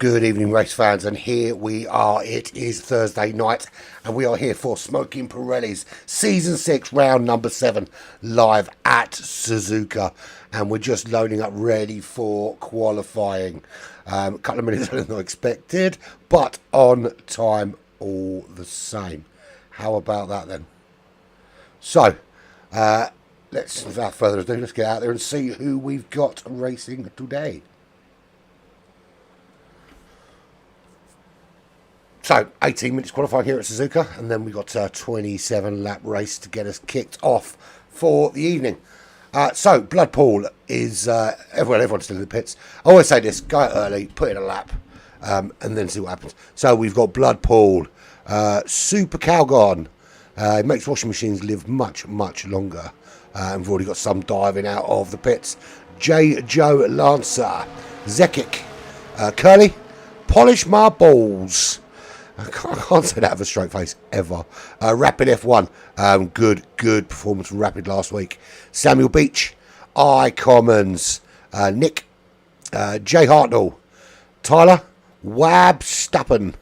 Good evening, race fans, and here we are. It is Thursday night, and we are here for Smoking Pirellis Season 6, round number 7, live at Suzuka. And we're just loading up, ready for qualifying. A couple of minutes earlier than I expected, but on time all the same. How about that then? So, let's, without further ado, let's get out there and see who we've got racing today. So, 18 minutes qualifying here at Suzuka, and then we've got a 27 lap race to get us kicked off for the evening. So, Bloodpool is, everyone's still in the pits. I always say this, go out early, put in a lap, and then see what happens. So, we've got Bloodpool, Super Calgon, it makes washing machines live much, much longer. And we've already got some diving out of the pits. J. Joe Lancer, Zekic, Curly, Polish My Balls. I can't say that with a straight face ever. Rapid F1. Good performance from Rapid last week. Samuel Beach. I Commons. Nick. Jay Hartnell. Tyler. Wab Stappen.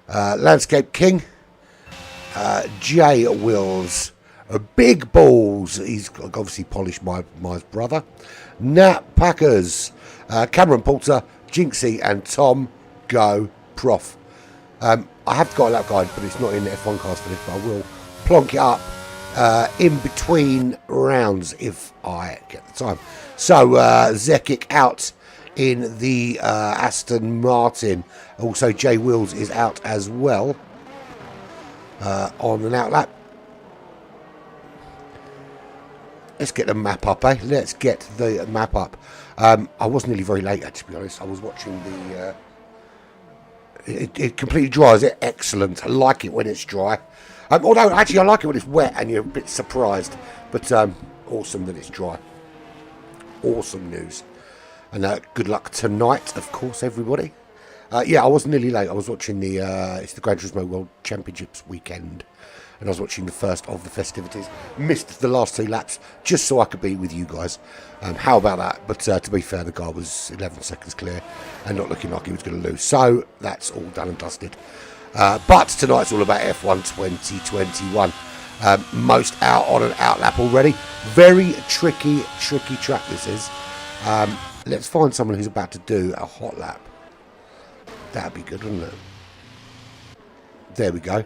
Landscape King. Jay Wills. Big Balls. He's obviously Polished my brother. Nat Packers. Cameron Poulter. Jinxie and Tom Go Prof. I have got a lap guide, but it's not in the F1 cast for this, but I will plonk it up in between rounds if I get the time. So, Zekic out in the Aston Martin. Also, Jay Wills is out as well on an out lap. Let's get the map up, eh? Let's get the map up. I was nearly very late, to be honest. I was watching the... It completely dries it. Excellent. I like it when it's dry. Although, actually, I like it when it's wet and you're a bit surprised. But awesome that it's dry. Awesome news. And good luck tonight, of course, everybody. Yeah, I was nearly late. I was watching the... it's the Gran Turismo World Championships weekend. And I was watching the first of the festivities. Missed the last 2 laps just so I could be with you guys. How about that? But to be fair, the guy was 11 seconds clear and not looking like he was going to lose. So that's all done and dusted. But tonight's all about F1 2021. Most out on an out lap already. Very tricky track this is. Let's find someone who's about to do a hot lap. That'd be good, wouldn't it? There we go.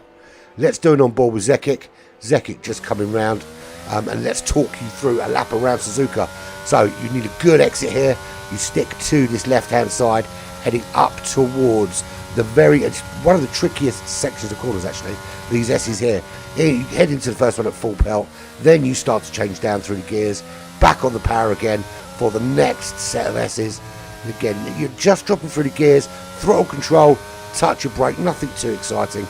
Let's do it on board with Zekic. Zekic just coming round. And let's talk you through a lap around Suzuka. So you need a good exit here. You stick to this left-hand side, heading up towards the very... It's one of the trickiest sections of corners, actually. These S's here. You head into the first one at full pelt. Then you start to change down through the gears. Back on the power again for the next set of S's. And again, you're just dropping through the gears. Throttle control, touch of brake. Nothing too exciting.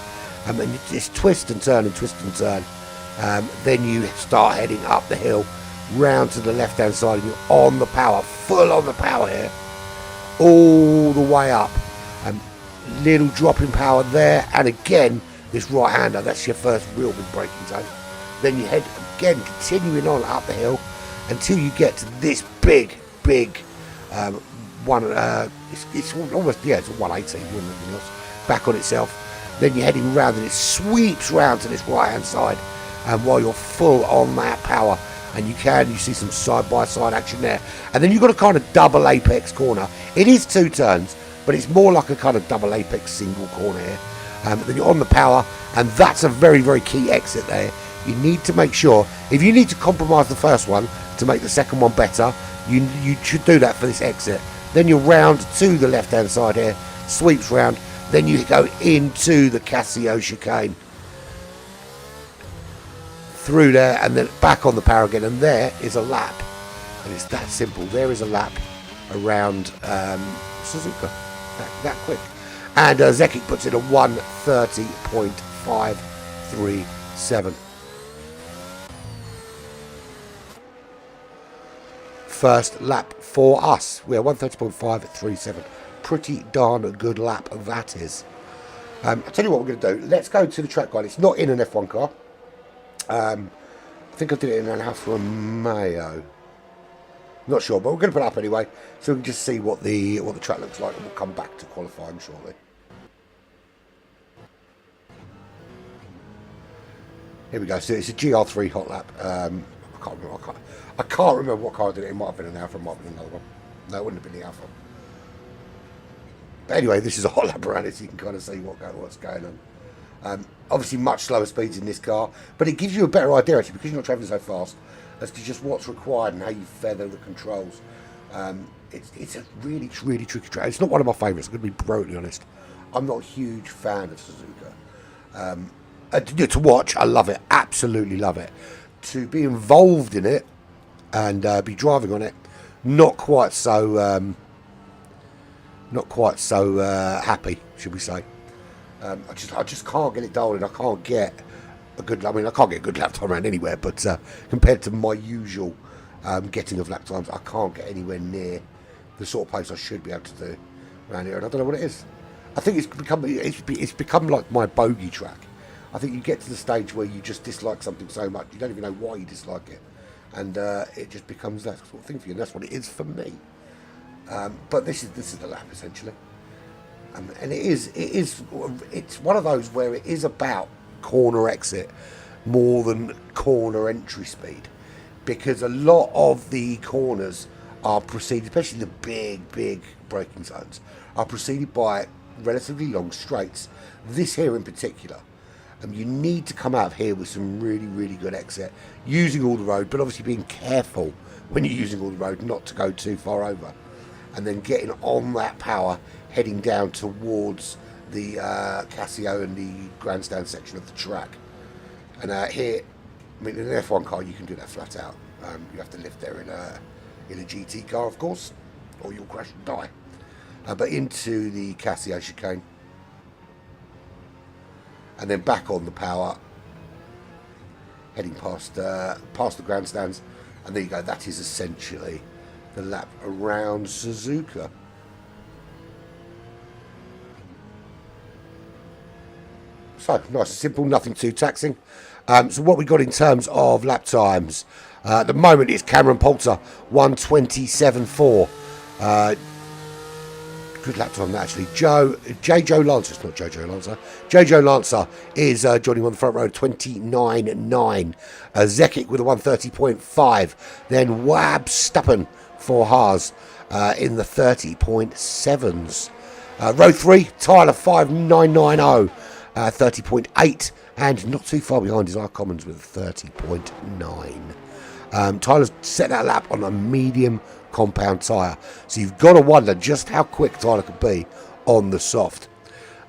And you just twist and turn and twist and turn. Then you start heading up the hill, round to the left-hand side, and you're on the power, full on the power here, all the way up. Little drop in power there, and again, this right-hander, that's your first real big braking zone. Then you head again, continuing on up the hill, until you get to this big one. It's almost, yeah, it's a 180, more than anything else, back on itself. Then you're heading round and it sweeps round to this right hand side, and while you're full on that power, and you see some side-by-side action there. And then you've got a kind of double apex corner. It is 2 turns, but it's more like a kind of double apex single corner here. Then you're on the power, and that's a very, very key exit there. You need to make sure, if you need to compromise the first one to make the second one better, you should do that for this exit. Then you're round to the left hand side here, sweeps round. Then you go into the Casio chicane. Through there and then back on the power again. And there is a lap. And it's that simple. There is a lap around Suzuka. That quick. And Zekic puts in a 1:30.537. First lap for us. We are 1:30.537. Pretty darn good lap that is. I'll tell you what we're going to do. Let's go to the track guide. It's not in an F1 car. I think I did it in an Alfa Romeo. Not sure, but we're going to put it up anyway, so we can just see what the track looks like, and we'll come back to qualifying shortly. Here we go. So it's a GR3 hot lap. I can't remember what car I did it. It might have been an Alpha, it might have been another one. No, it wouldn't have been the Alpha. But anyway, this is a hot lap around it, so you can kind of see what's going on. Obviously, much slower speeds in this car, but it gives you a better idea actually, because you're not travelling so fast, as to just what's required and how you feather the controls. It's a really tricky track. It's not one of my favourites. I'm going to be brutally honest. I'm not a huge fan of Suzuka. To watch, I love it, absolutely love it. To be involved in it and be driving on it, not quite so happy, should we say? I just can't get it dialed in. I can't get a good. I mean, I can't get a good lap time around anywhere, but compared to my usual getting of lap times, I can't get anywhere near the sort of pace I should be able to do around here. And I don't know what it is. I think it's become like my bogey track. I think you get to the stage where you just dislike something so much you don't even know why you dislike it, and it just becomes that sort of thing for you. And that's what it is for me. But this is the lap essentially, and it's one of those where it is about corner exit more than corner entry speed, because a lot of the corners are preceded, especially the big braking zones, are preceded by relatively long straights. This here in particular. You need to come out of here with some really good exit, using all the road, but obviously being careful when you're using all the road not to go too far over, and then getting on that power, heading down towards the Casio and the grandstand section of the track. And here, I mean, in an F1 car you can do that flat out. You have to lift there in a GT car, of course, or you'll crash and die. But into the Casio chicane. And then back on the power, heading past the grandstands, and there you go. That is essentially the lap around Suzuka. So nice and simple, nothing too taxing. So what we got in terms of lap times at the moment is Cameron Poulter 1:27.4. Good lap time actually. Jojo Lancer, it's not Jojo Lancer. Jojo Lancer is joining on the front row, 29.9. Zekic with a 1:30.5. Then Wab Stappen for Haas in the 30.7s. Row 3, Tyler 5990, 30.8. And not too far behind is our Commons with 30.9. Tyler's set that lap on a medium compound tyre, so you've got to wonder just how quick Tyler could be on the soft.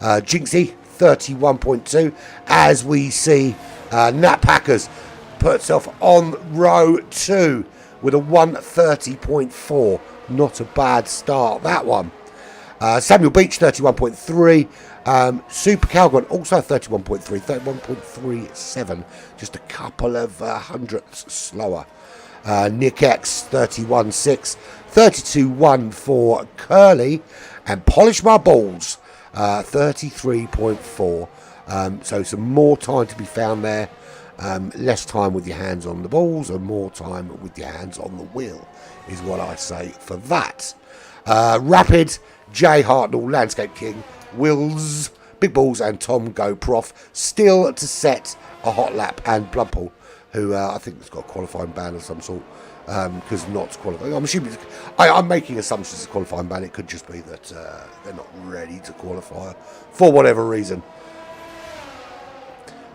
Jinxie 31.2, as we see Nat Packers put itself on row 2 with a 1:30.4. Not a bad start, that one. Samuel Beach 31.3. Super Calgon also 31.3, 31.37, just a couple of hundredths slower. Nick X 31.6, 32.1 for Curly, and Polish My Balls 33.4. So some more time to be found there. Less time with your hands on the balls and more time with your hands on the wheel is what I say for that. Rapid, Jay Hartnell, Landscape King, Wills, Big Balls, and Tom Go Prof still to set a hot lap, and Bloodpool, who I think has got a qualifying ban of some sort, because not qualifying. I'm assuming I'm making assumptions it's a qualifying ban. It could just be that they're not ready to qualify for whatever reason.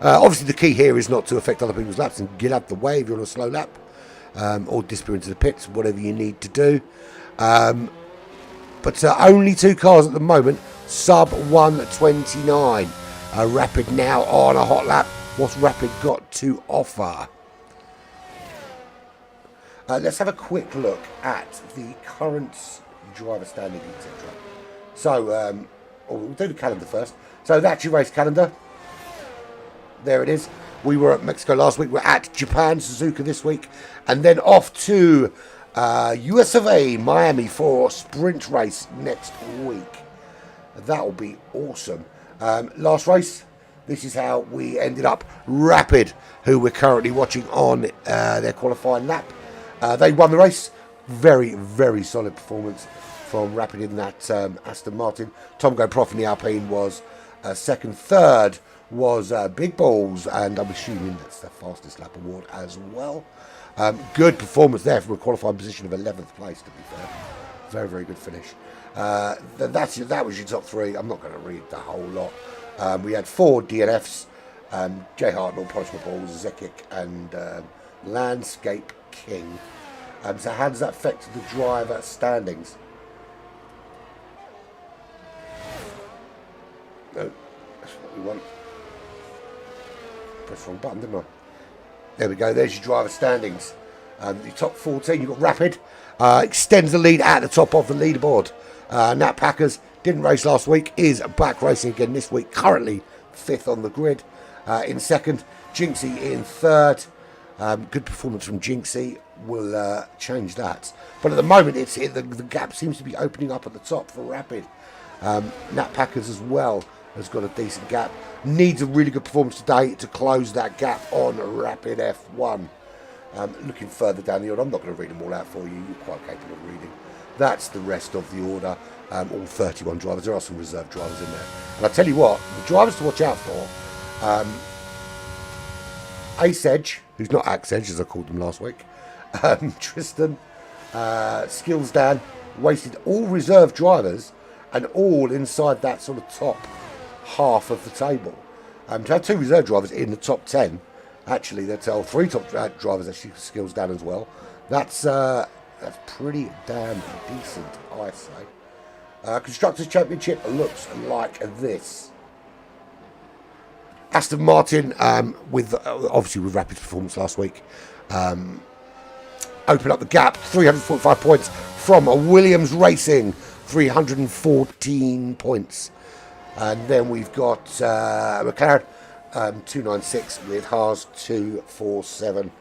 Obviously, the key here is not to affect other people's laps and get out the way if you're on a slow lap, or disappear into the pits, whatever you need to do. But only 2 cars at the moment, sub 1:29. Rapid now on a hot lap. What's Rapid got to offer? Let's have a quick look at the current driver standing, etc. So, we'll do the calendar first. So that's your race calendar. There it is. We were at Mexico last week. We're at Japan, Suzuka this week. And then off to US of A, Miami for sprint race next week. That will be awesome. Last race. This is how we ended up. Rapid, who we're currently watching on their qualifying lap. They won the race. Very, very solid performance from Rapid in that Aston Martin. Tom Go Prof in the Alpine was second. Third was Big Balls, and I'm assuming that's the fastest lap award as well. Good performance there from a qualifying position of 11th place, to be fair. Very, very good finish. That was your top three. I'm not going to read the whole lot. We had 4 DNFs. Jay Hartnell, Polish My Balls, Zekic, and Landscape King. So how does that affect the driver standings? No, that's what we want. Press the wrong button, didn't I? There we go, there's your driver standings. The top 14, you've got Rapid. Extends the lead at the top of the leaderboard. Nat Packers didn't race last week, is back racing again this week, currently 5th on the grid. In second, Jinxie in third. Good performance from Jinxie will change that. But at the moment, the gap seems to be opening up at the top for Rapid. Nat Packers as well has got a decent gap. Needs a really good performance today to close that gap on Rapid F1. Looking further down the order, I'm not going to read them all out for you. You're quite capable of reading. That's the rest of the order. All 31 drivers. There are some reserve drivers in there. And I tell you what, the drivers to watch out for. Ace Edge, who's not Axe Edge as I called them last week. Tristan, Skills Dan, wasted all reserve drivers and all inside that sort of top half of the table. To have 2 reserve drivers in the top 10, actually, that's 3 top drivers actually Skills Dan as well. That's pretty damn decent, I say. Constructors Championship looks like this. Aston Martin, obviously with Rapid's performance last week, open up the gap, 345 points from Williams Racing, 314 points. And then we've got McLaren, 296 with Haas 247.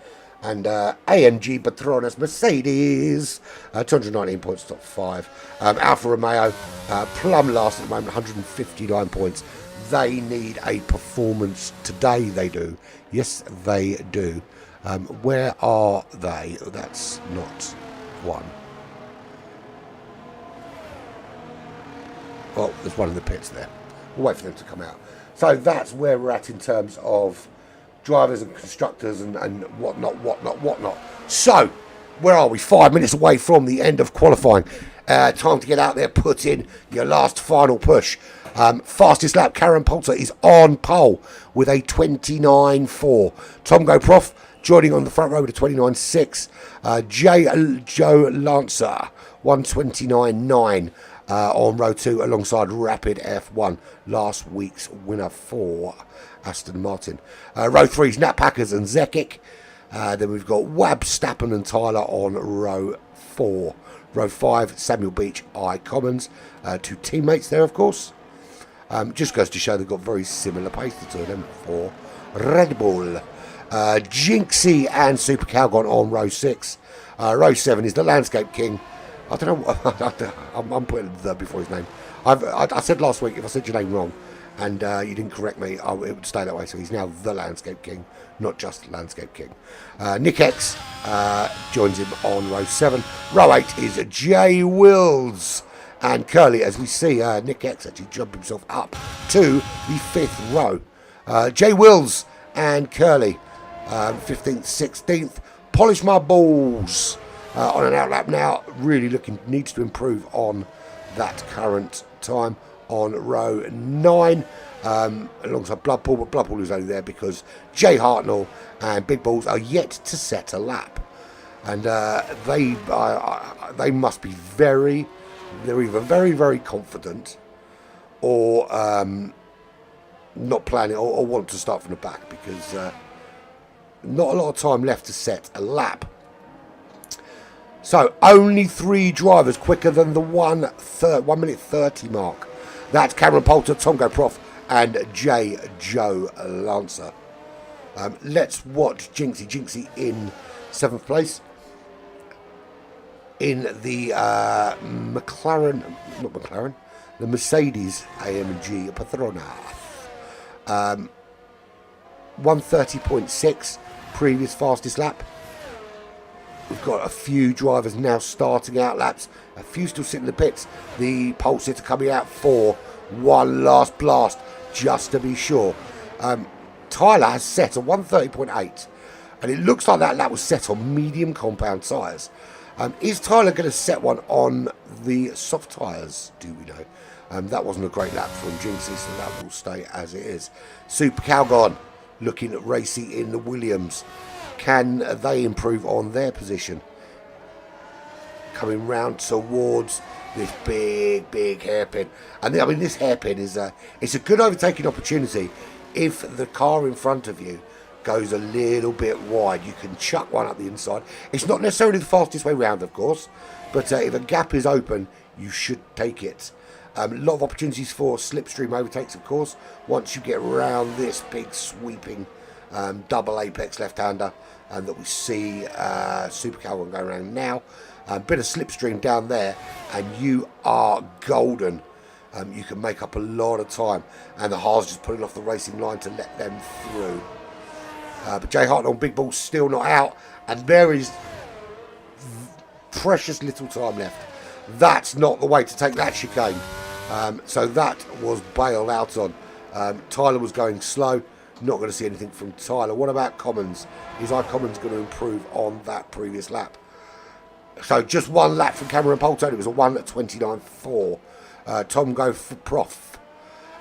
And AMG Patronas Mercedes, 219 points, top 5. Alfa Romeo, plumb last at the moment, 159 points. They need a performance today, they do. Yes, they do. Where are they? That's not one. Well, there's one in the pits there. We'll wait for them to come out. So that's where we're at in terms of drivers and constructors and whatnot. So, where are we? 5 minutes away from the end of qualifying. Time to get out there, put in your last final push. Fastest lap, Karen Poulter is on pole with a 29.4. Tom Go Prof joining on the front row with a 29.6. Joe Lancer, 129.9 on row 2 alongside Rapid F1, last week's winner for Aston Martin. Row 3 is Nat Packers and Zekic. Then we've got Wab, Stappen and Tyler on row 4. Row 5, Samuel Beach, I Commons. 2 teammates there, of course. Just goes to show they've got very similar pace, the two of them, for Red Bull. Jinxie and Super Calgon on row 6. Row 7 is the Landscape King. I don't know, I'm putting the before his name. I said last week, if I said your name wrong and you didn't correct me, it would stay that way. So he's now the Landscape King, not just Landscape King. Nick X joins him on row 7. Row 8 is Jay Wills and Curly, as we see Nick X actually jump himself up to the 5th row. Jay Wills and Curly, 15th, 16th. Polish My Balls on an outlap now, really needs to improve on that current time on row 9, alongside Bloodpool, but Bloodpool is only there because Jay Hartnell and Big Balls are yet to set a lap, and they must be they're either very, very confident or not planning or want to start from the back, because not a lot of time left to set a lap. So only 3 drivers quicker than the 1 minute 30 mark. That's Cameron Poulter, Tom Go Prof and Joe Lancer. Let's watch Jinxie in 7th place in the the Mercedes AMG Patronas. 130.6 previous fastest lap. We've got a few drivers now starting out laps, a few still sitting in the pits. The pole sitter coming out for one last blast, just to be sure. Tyler has set a 130.8, and it looks like that lap was set on medium compound tyres. Is Tyler going to set one on the soft tyres? Do we know? That wasn't a great lap from Jinxie, so that will stay as it is. Super Calgon looking at racing in the Williams. Can they improve on their position? Coming round towards this big hairpin. And I mean, this hairpin is it's a good overtaking opportunity. If the car in front of you goes a little bit wide, you can chuck one up the inside. It's not necessarily the fastest way round, of course, but if a gap is open, you should take it. A lot of opportunities for slipstream overtakes, of course, once you get around this big sweeping double apex left-hander that we see Super Calgon going around now. A bit of slipstream down there, and you are golden. You can make up a lot of time, and the Haas just putting off the racing line to let them through. But Jay Hart on Big Ball's still not out, and there is precious little time left. That's not the way to take that chicane. So that was bailed out on. Tyler was going slow. Not going to see anything from Tyler. What about Commons? Is iCommons going to improve on that previous lap? So just one lap from Cameron Poulton. It was a 1:29.4. Tom Go for Prof.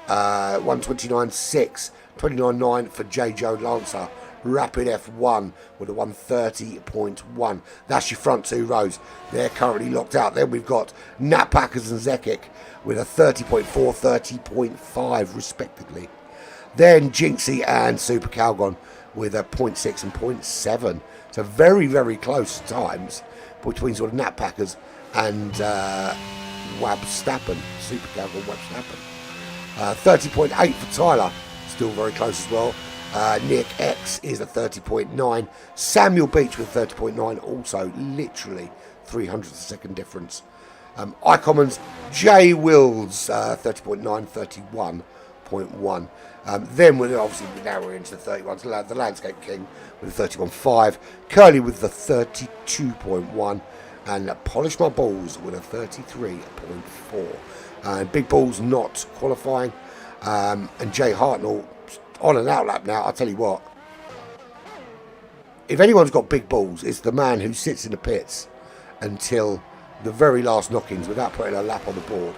1:29.6. 29.9 for J. Joe Lancer. Rapid F1 with a 1:30.1. That's your front two rows. They're currently locked out. Then we've got Nat Packers and Zekic with a 30.4, 30.5 respectively. Then Jinxie and Super Calgon with a 0.6 and 0.7. So very, very close times between sort of Nat Packers and Wabstappen. Super Calgon, Wabstappen. 30.8 for Tyler. Still very close as well. Nick X is a 30.9. Samuel Beach with 30.9. Also literally 300th of a second difference. iCommons, J Wills, 30.9, 31.1. Then we're obviously now we're into the 31s. The Landscape King with a 31.5. Curly with the 32.1. And Polish My Balls with a 33.4. And Big Balls not qualifying. And Jay Hartnell on an outlap now. I'll tell you what. If anyone's got big balls, it's the man who sits in the pits until the very last knockings without putting a lap on the board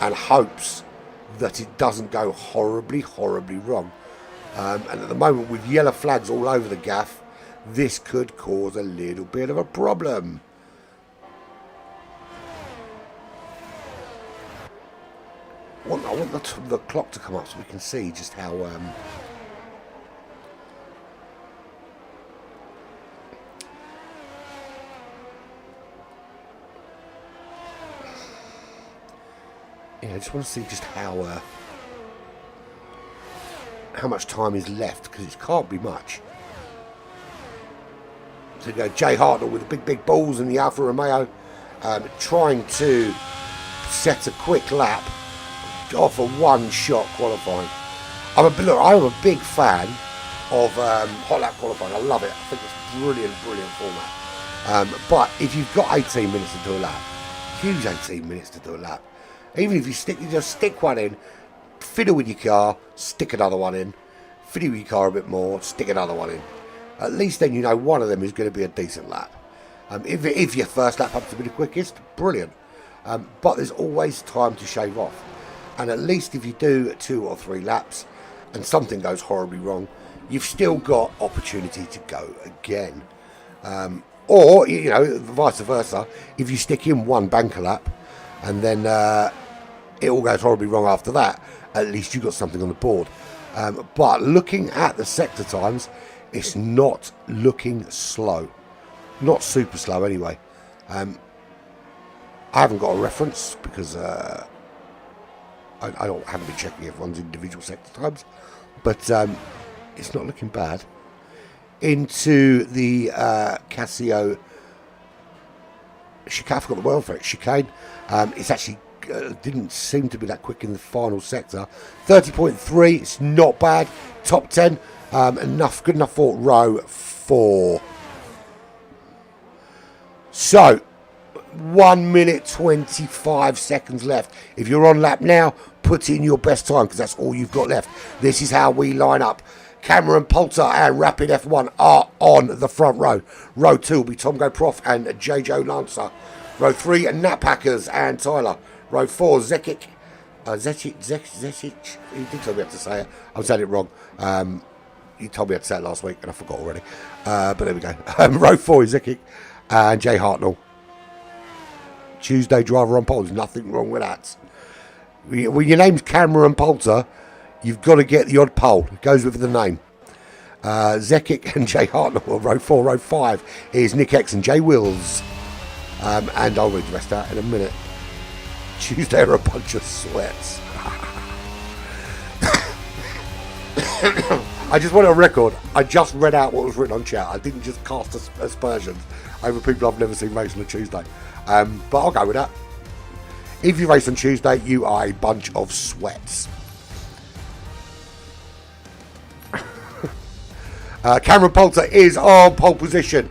and hopes that it doesn't go horribly, horribly wrong. And at the moment, with yellow flags all over the gaff, this could cause a little bit of a problem. I want the clock to come up so we can see just how... I just want to see just how much time is left, because it can't be much. So you go Jay Hartnell with the big balls in the Alfa Romeo, trying to set a quick lap off a one-shot qualifying. I'm a big fan of hot lap qualifying. I love it. I think it's brilliant format. But if you've got 18 minutes to do a lap, use 18 minutes to do a lap. Even if you just stick one in, fiddle with your car, stick another one in, fiddle with your car a bit more, stick another one in. At least then you know one of them is going to be a decent lap. If your first lap happens to be the quickest, brilliant. But there's always time to shave off. And at least if you do 2 or 3 laps and something goes horribly wrong, you've still got opportunity to go again. Or, vice versa, if you stick in one banker lap and then it all goes horribly wrong after that, at least you've got something on the board. But looking at the sector times, it's not looking slow. Not super slow anyway. I haven't got a reference because I haven't been checking everyone's individual sector times. But it's not looking bad. Into the Casio chicane, I forgot the word for it, chicane. It's actually didn't seem to be that quick in the final sector. 30.3, it's not bad. Top 10, good enough for row 4. So, 1 minute 25 seconds left. If you're on lap now, put in your best time because that's all you've got left. This is how we line up. Cameron Poulter and Rapid F1 are on the front row. Row 2 will be Tom Go Prof and JJ Lancer. Row 3, Nat Packers and Tyler. Row 4, Zekic. Zekic. He did tell me how to say it. I'm saying it wrong. You told me how to say it last week and I forgot already. But there we go. Row 4 is Zekic and Jay Hartnell. Tuesday driver on pole. There's nothing wrong with that. When your name's Cameron Poulter, you've got to get the odd pole. It goes with the name. Zekic and Jay Hartnell. Row 4, row 5 is Nick X and Jay Wills. And I'll read the rest out in a minute. Tuesday are a bunch of sweats. I just want a record. I just read out what was written on chat. I didn't just cast aspersions over people I've never seen race on a Tuesday. But I'll go with that. If you race on Tuesday, you are a bunch of sweats. Cameron Poulter is on pole position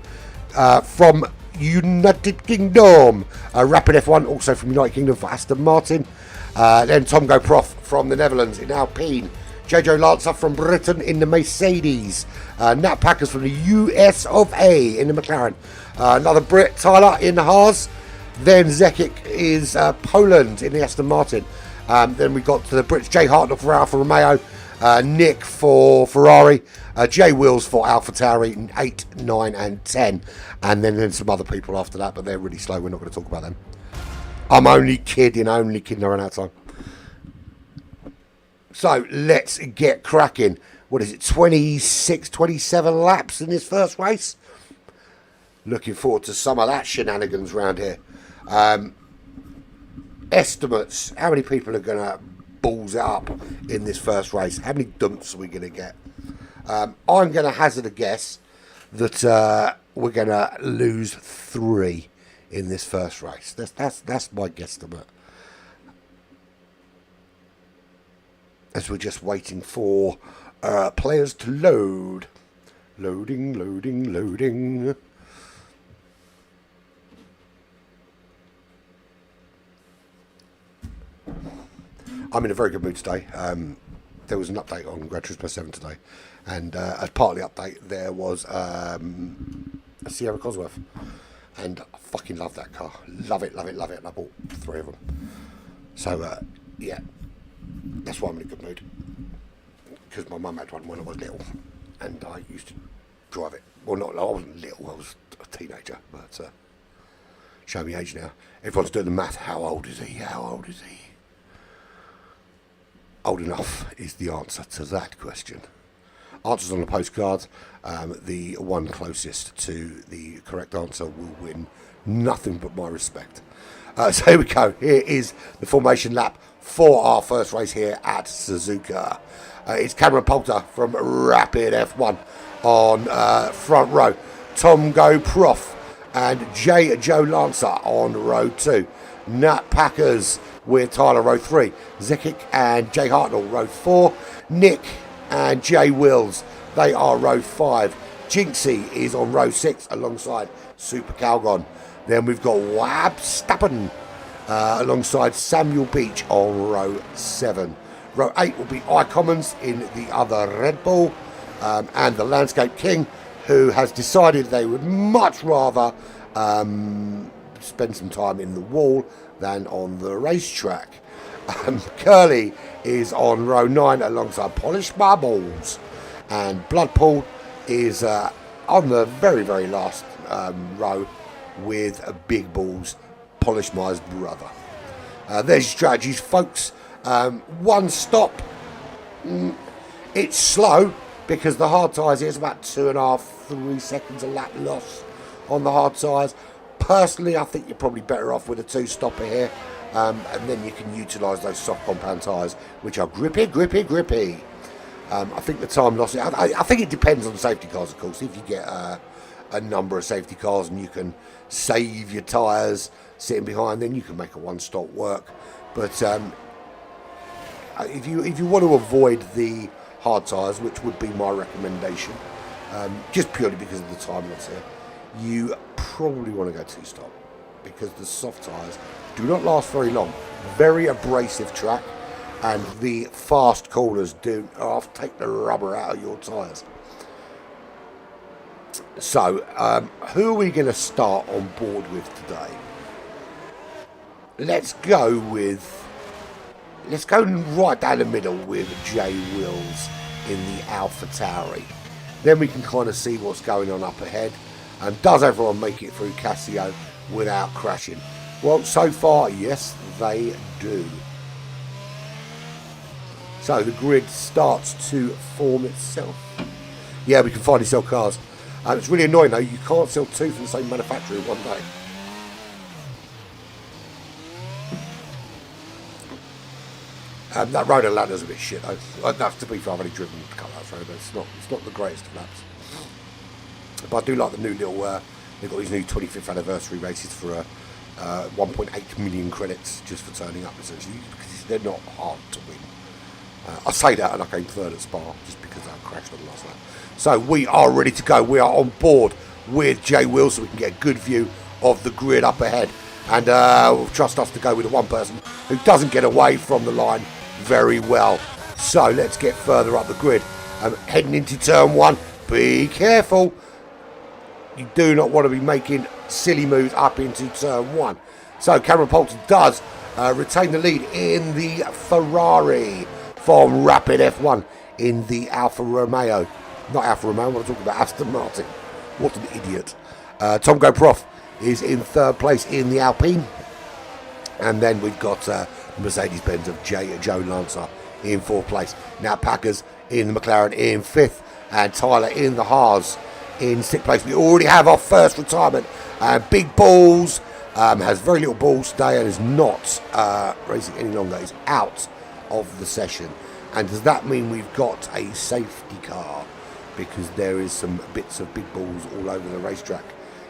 from United Kingdom. Rapid F1 also from United Kingdom for Aston Martin. Then Tom Go Prof from the Netherlands in Alpine. JJ Lancer from Britain in the Mercedes. Nat Packers from the US of A in the McLaren. Another Brit, Tyler, in the Haas. Then Zekic is Poland in the Aston Martin. Then we got to the Brits, Jay Hartnell for Alfa Romeo. Nick for Ferrari. Jay Wills for Alfa Tauri in 8, 9 and 10. And then some other people after that, but they're really slow. We're not going to talk about them. I'm only kidding. I run out of time. So let's get cracking. What is it, 26, 27 laps in this first race? Looking forward to some of that shenanigans around here. Estimates. How many people are going to balls it up in this first race? How many dumps are we going to get? I'm going to hazard a guess that we're going to lose 3 in this first race. That's my guesstimate. As we're just waiting for players to load. Loading. I'm in a very good mood today. There was an update on Gran Turismo 7 today, and as part of the update there was a Sierra Cosworth, and I fucking love that car. Love it, and I bought 3 of them. So yeah, that's why I'm in a good mood, because my mum had one when I was little, and I used to drive it. Well, I wasn't little, I was a teenager, but show me age now. Everyone's doing the math. How old is he? Old enough is the answer to that question. Answers on the postcard. The one closest to the correct answer will win nothing but my respect. So here we go. Here is the formation lap for our first race here at Suzuka. It's Cameron Poulter from Rapid F1 on front row. Tom Go Prof and Joe Lancer on row 2. Nat Packers with Tyler, row 3. Zekic and Jay Hartnell, row 4. Nick and Jay Wills, they are row 5. Jinxie is on row 6 alongside Super Calgon. Then we've got Wab Stappen alongside Samuel Beach on row 7. Row 8 will be iCommons in the other Red Bull. And the Landscape King, who has decided they would much rather spend some time in the wall than on the racetrack. Curly is on row 9 alongside Polished Marbles, and Bloodpool is on the very, very last row with Big Balls, Polished Mar's brother. There's your strategies, folks. One stop. It's slow because the hard tyres here is about 2.5, 3 seconds a lap loss on the hard tyres. Personally, I think you're probably better off with a 2-stopper here, and then you can utilise those soft compound tyres, which are grippy. I think the time loss, I think it depends on the safety cars, of course. If you get a number of safety cars and you can save your tyres sitting behind, then you can make a 1-stop work. But if you want to avoid the hard tyres, which would be my recommendation, just purely because of the time loss here, you probably want to go two-stop because the soft tyres do not last very long. Very abrasive track, and the fast corners do take the rubber out of your tyres. So, who are we going to start on board with today? Let's go right down the middle with J Wills in the AlphaTauri. Then we can kind of see what's going on up ahead. And does everyone make it through Casio without crashing? Well, so far, yes, they do. So the grid starts to form itself. Yeah, we can finally sell cars. It's really annoying though, you can't sell two from the same manufacturer in one day. That road in Atlanta's a bit shit though. To be fair, I've only driven a couple of road, but it's not the greatest of laps. But I do like the new little, they've got these new 25th anniversary races for 1.8 million credits just for turning up essentially, because they're not hard to win. I say that and I came third at Spa just because I crashed on the last lap. So we are ready to go. We are on board with J Wills so we can get a good view of the grid up ahead. And trust us to go with the one person who doesn't get away from the line very well. So let's get further up the grid. Heading into turn one. Be careful. You do not want to be making silly moves up into turn one. So Cameron Poulter does retain the lead in the Ferrari from Rapid F1 in the Alfa Romeo. Not Alfa Romeo, what I'm talking about, Aston Martin. What an idiot. Tom Prof is in third place in the Alpine. And then we've got Mercedes-Benz of Joe Lancer in fourth place. Now Packers in the McLaren in fifth. And Tyler in the Haas in sixth place. We already have our first retirement. Big Balls has very little balls today and is not racing any longer. He's out of the session. And does that mean we've got a safety car? Because there is some bits of big balls all over the racetrack.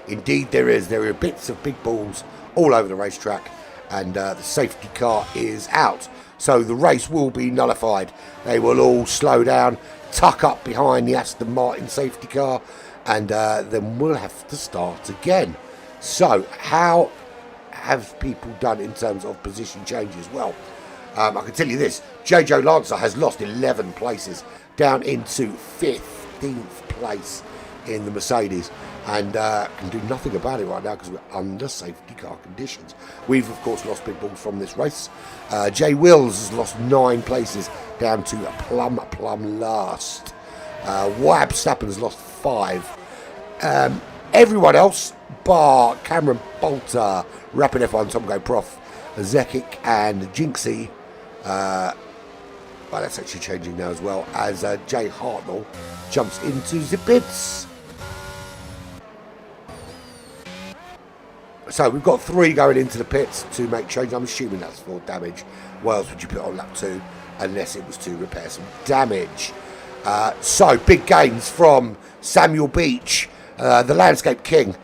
Indeed there is. There are bits of big balls all over the racetrack. And the safety car is out. So the race will be nullified. They will all slow down, tuck up behind the Aston Martin safety car, and then we'll have to start again. So how have people done in terms of position changes? Well, I can tell you this. Joe Lancer has lost 11 places down into 15th place in the Mercedes, and can do nothing about it right now because we're under safety car conditions. We've of course lost big balls from this race. J Wills has lost 9 places down to plum last. Wab Stappen has lost 5. Everyone else bar Cameron Poulter, Rapid F1, Tom Prof, Zekic and Jinxie, well, that's actually changing now as well, as Jay Hartnell jumps into the pits. So we've got 3 going into the pits to make change. I'm assuming that's for damage. What else would you put on lap 2 unless it was to repair some damage? So big gains from Samuel Beach, the Landscape King.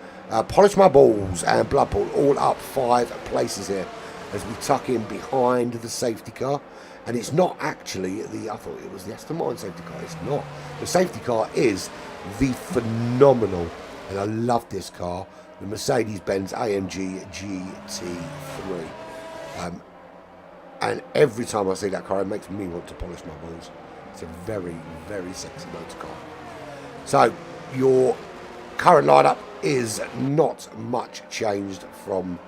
Polish My Balls and Bloodpool all up 5 places here as we tuck in behind the safety car. And it's not actually I thought it was the Aston Martin safety car. It's not. The safety car is the phenomenal, and I love this car, the Mercedes-Benz AMG GT3. And every time I see that car, it makes me want to polish my balls. It's a very, very sexy motor car. So your current lineup is not much changed from,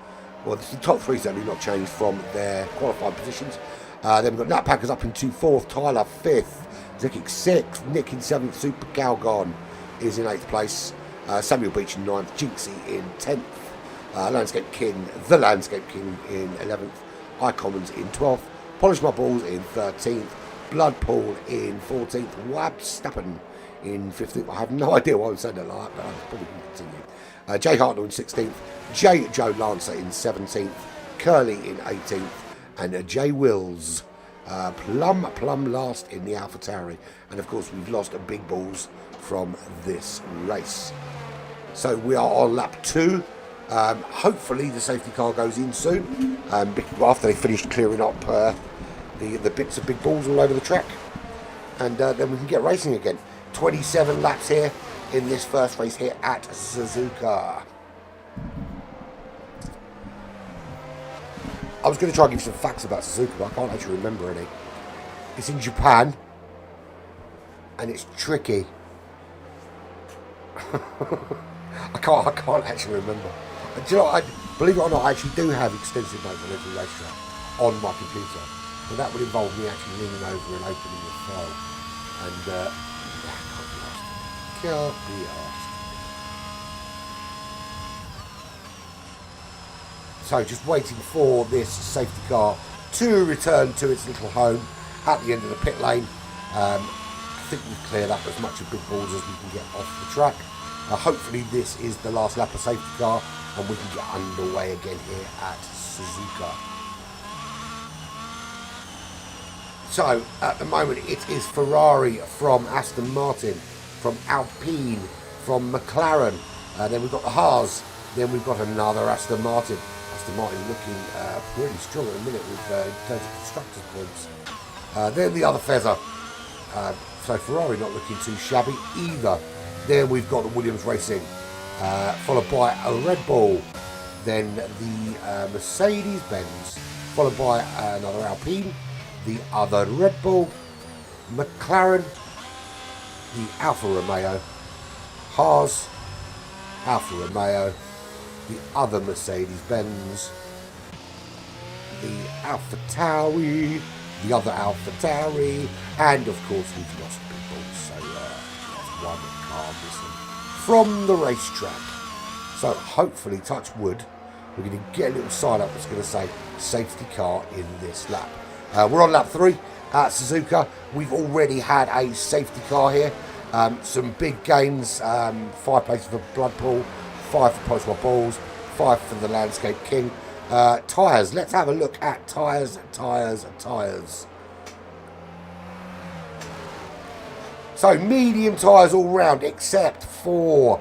well, the top 3 certainly not changed from their qualified positions. Then we've got Nat Packers up into 4th, Tyler 5th, Zekic 6th, Nick in 7th, Super Calgon is in 8th place, Samuel Beach in 9th, Jinxie in 10th, Landscape King, the Landscape King in 11th, iCommons in 12th, Polish My Balls in 13th, Bloodpool in 14th, Wab Stappen in 15th. I have no idea why I'm saying that like that, but I probably can continue. Jay Hartnell in 16th, Joe Lancer in 17th, Curly in 18th, and J Wills plum last in the AlphaTauri. And of course we've lost big balls from this race. So we are on lap 2. Hopefully the safety car goes in soon, after they finish clearing up the bits of big balls all over the track, and then we can get racing again. 27 laps here in this first race here at Suzuka. I was going to try and give you some facts about Suzuka, but I can't actually remember any. It's in Japan, and it's tricky. I can't actually remember. Do you know, believe it or not, I actually do have extensive notes on every racetrack on my computer, but that would involve me actually leaning over and opening the file, and can't be asked. So just waiting for this safety car to return to its little home at the end of the pit lane. I think we've cleared up as much of big balls as we can get off the track. Hopefully this is the last lap of safety car and we can get underway again here at Suzuka. So at the moment it is Ferrari from Aston Martin, from Alpine, from McLaren, then we've got the Haas, then we've got another Aston Martin. Aston Martin looking pretty strong at the minute with in terms of constructors points. Then the other feather, so Ferrari not looking too shabby either. Then we've got the Williams Racing, followed by a Red Bull, then the Mercedes-Benz, followed by another Alpine, the other Red Bull, McLaren, the Alfa Romeo, Haas, Alfa Romeo, the other Mercedes-Benz, the Alpha Tauri, the other Alpha Tauri, and of course we've lost people, so that's one car missing from the racetrack. So hopefully, touch wood, we're going to get a little sign up that's going to say safety car in this lap. We're on lap 3 at Suzuka. We've already had a safety car here. Some big gains, 5 places for Bloodpool, 5 for Post-War Balls, 5 for the Landscape King. Tyres, let's have a look at tyres. So medium tyres all round except for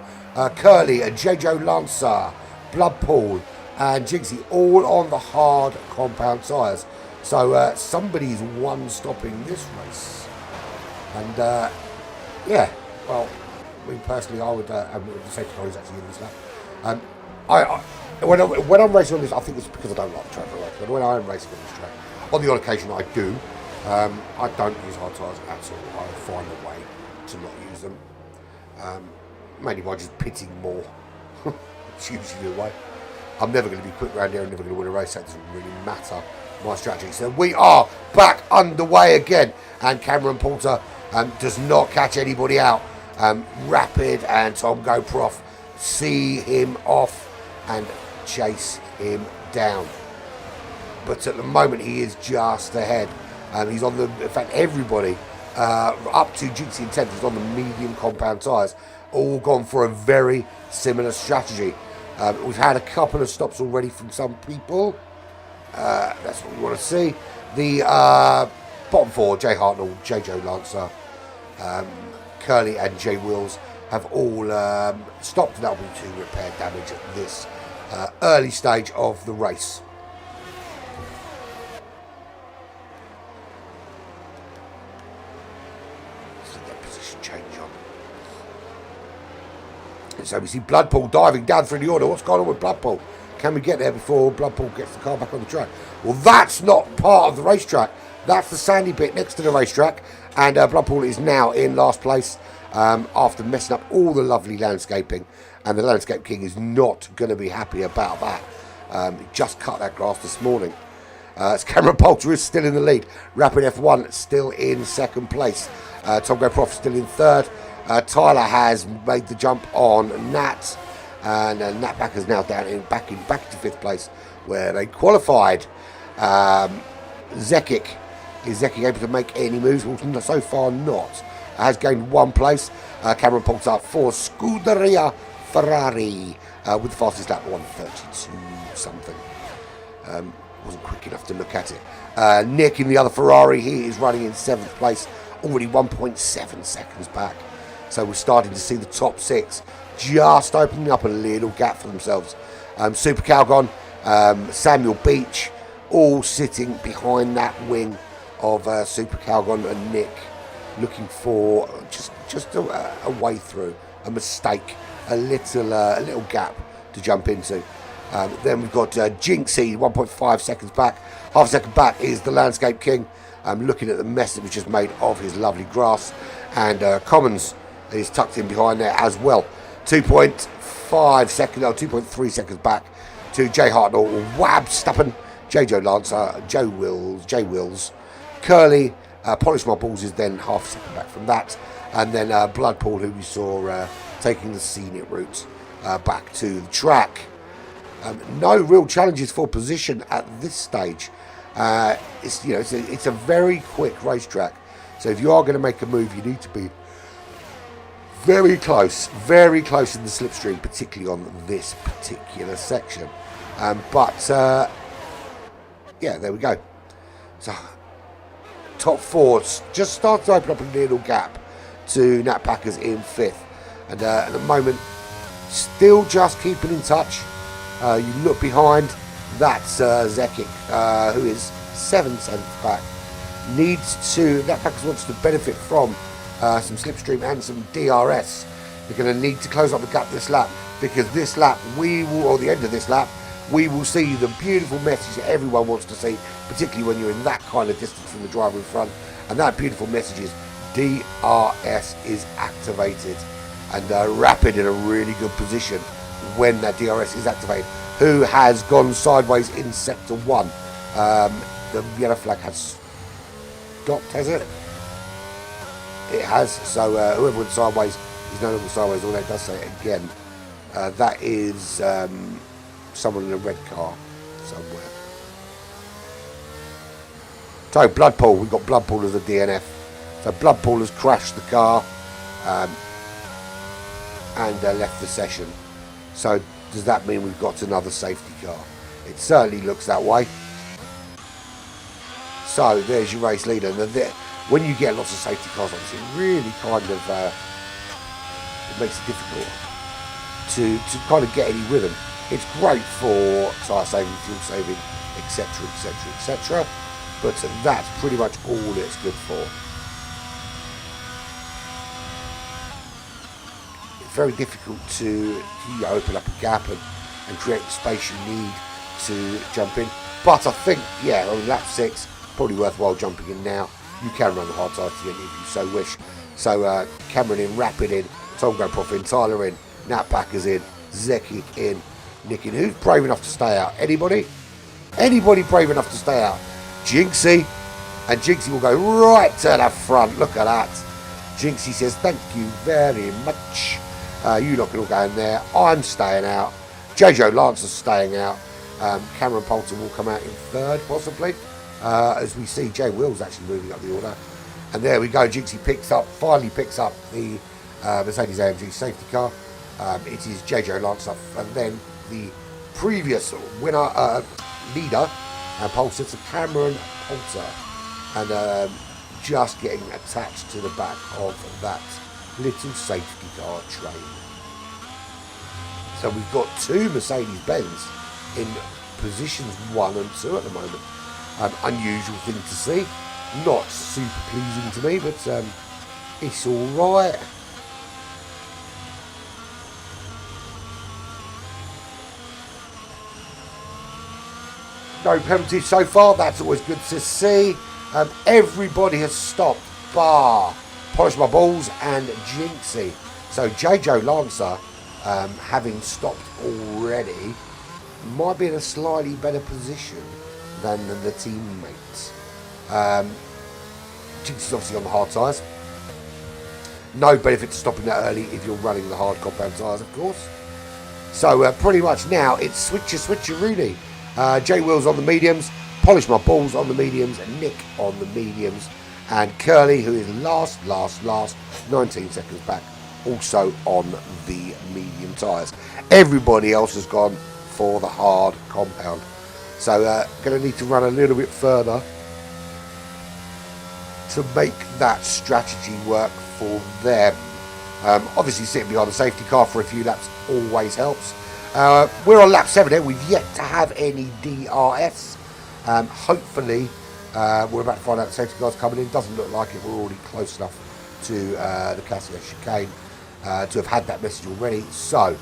Curly and J.J. Lancer, Bloodpool and Jigsy, all on the hard compound tyres. So somebody's one-stopping this race. And yeah, well, me personally, I would, the safety car is actually in this lap. When I'm racing on this, I think it's because I don't like the track very much, but when I am racing on this track, on the odd occasion I do, I don't use hard tyres at all. I find a way to not use them, mainly by just pitting more. It's usually the way. I'm never going to be quick around here and never going to win a race. That doesn't really matter, my strategy. So we are back underway again, and Cameron Porter does not catch anybody out. Rapid and Tom GoProf see him off and chase him down, but at the moment he is just ahead. He's on the, in fact everybody up to Jinxie and 10th is on the medium compound tyres, all gone for a very similar strategy. We've had a couple of stops already from some people. That's what we want to see. The bottom 4, Jay Hartnell, JJ Lancer, Curly and Jay Wills have all stopped, and that will be to repair damage at this early stage of the race. Let's get position change on. So we see Bloodpool diving down through the order. What's going on with Bloodpool? Can we get there before Bloodpool gets the car back on the track? Well, that's not part of the racetrack. That's the sandy bit next to the racetrack, and Bloodpool is now in last place after messing up all the lovely landscaping, and the Landscape King is not going to be happy about that. He just cut that grass this morning. Cameron Poulter is still in the lead. Rapid F1 still in second place. Tom GoProf still in third. Tyler has made the jump on Nat, and Nat Back is now back to 5th place where they qualified. Zekic, is Zekic able to make any moves? Well, so far not. Has gained 1 place. Cameron Poulter up for Scuderia Ferrari with the fastest lap, 1:32 something. Wasn't quick enough to look at it. Nick in the other Ferrari, he is running in 7th place, already 1.7 seconds back. So we're starting to see the top 6 just opening up a little gap for themselves. Super Calgon, Samuel Beach, all sitting behind that wing of Super Calgon and Nick, looking for just a way through. a mistake, a little gap to jump into. Then we've got Jinxie, 1.5 seconds back. Half a second back is the Landscape King, looking at the mess that was just made of his lovely grass. And Commons is tucked in behind there as well. 2.5 seconds, or 2.3 seconds back to Jay Hartnell, Wab Stuppen, JJ Lancer, Jay Wills, Curly, Polish My Balls is then half a second back from that. And then Bloodpool, who we saw taking the scenic route back to the track. No real challenges for position at this stage. It's a very quick racetrack, so if you are going to make a move, you need to be very close in the slipstream, particularly on this particular section. Yeah, there we go. So top four just starts to open up a little gap to Nat Packers in fifth, and at the moment still just keeping in touch. You look behind, that's Zekic, who is 7/10 back. Nat Packers wants to benefit from some slipstream and some DRS. They're going to need to close up the gap this lap, because this lap or the end of this lap, we will see the beautiful message that everyone wants to see, particularly when you're in that kind of distance from the driver in front. And that beautiful message is DRS is activated, and Rapid in a really good position when that DRS is activated, who has gone sideways in sector 1. The yellow flag has stopped, has it? It has. So whoever went sideways is no longer sideways, although it does say it again. That is someone in a red car somewhere. So Bloodpool, we've got Bloodpool as a DNF. So Bloodpool has crashed the car and left the session. So does that mean we've got another safety car? It certainly looks that way. So there's your race leader. And when you get lots of safety cars, obviously, it really kind of it makes it difficult to kind of get any rhythm. It's great for tyre saving, fuel saving, etc., etc., etc. But that's pretty much all it's good for. Very difficult to open up a gap and create the space you need to jump in. But I think, yeah, on lap 6, probably worthwhile jumping in now. You can run the hard tyres to the end if you so wish. So Cameron in, Rapid in, Tom Goproff in, Tyler in, Nat Packers in, Zeki in, Nick in. Who's brave enough to stay out? Anybody? Anybody brave enough to stay out? Jinxie. And Jinxie will go right to the front. Look at that. Jinxie says, thank you very much. You're not going to go in there. I'm staying out. JJ Lancer's staying out. Cameron Poulton will come out in third, possibly. As we see Jay Wills actually moving up the order. And there we go. Jinxie finally picks up the Mercedes AMG safety car. It is JJ Lancer. And then the previous winner, leader, and pole sitter, Cameron Poulter. And just getting attached to the back of that little safety car train. So we've got two Mercedes-Benz in positions 1 and 2 at the moment. Unusual thing to see, not super pleasing to me, but it's all right. No penalties so far, that's always good to see. Everybody has stopped, bar Polish My Balls and Jinxie. So JJ Lancer, having stopped already, might be in a slightly better position than the teammates. Jinxie's obviously on the hard tyres. No benefit to stopping that early if you're running the hard compound tyres, of course. So pretty much now it's switcher really. Jay Wills on the mediums, Polish My Balls on the mediums, and Nick on the mediums. And Curly, who is last, 19 seconds back, also on the medium tyres. Everybody else has gone for the hard compound. So going to need to run a little bit further to make that strategy work for them. Obviously sitting behind the safety car for a few laps always helps. We're on lap 7 here. We've yet to have any DRS. Hopefully we're about to find out the safety car's coming in. Doesn't look like it. We're already close enough to the Cassia chicane. to have had that message already. So